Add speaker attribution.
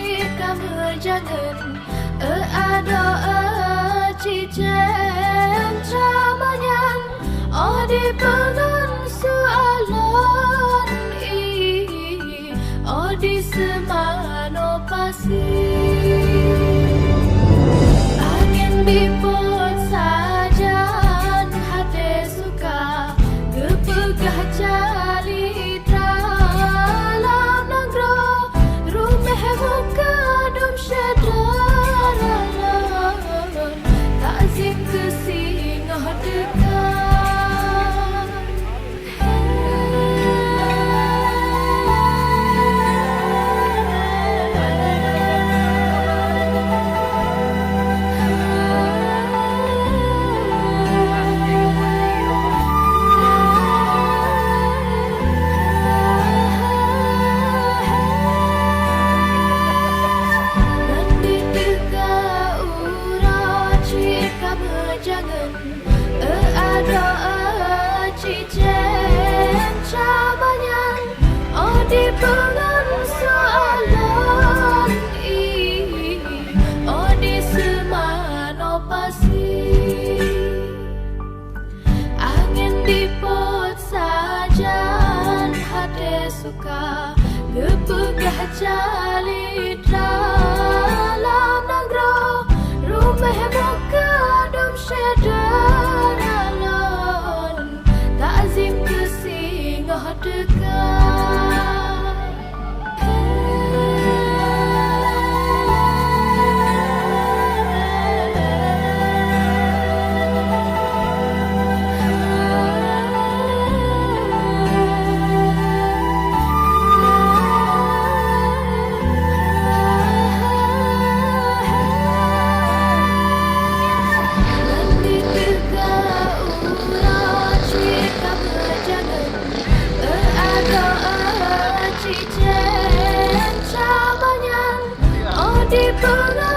Speaker 1: jika berjangan ada ci chen tramanyan di pengan soalan di semano pasti angin dipot sajan hati suka kepegah jali dalam negro rumah muka dom syedaralan takzim kesingah dekat. Jangan ada ci chen cabanyan di pengan soalan di semano pasti angin dipot sajan hati suka kepegah jali dalam negro rumah muka syedaralan takzim kesingah dekat. Di pengan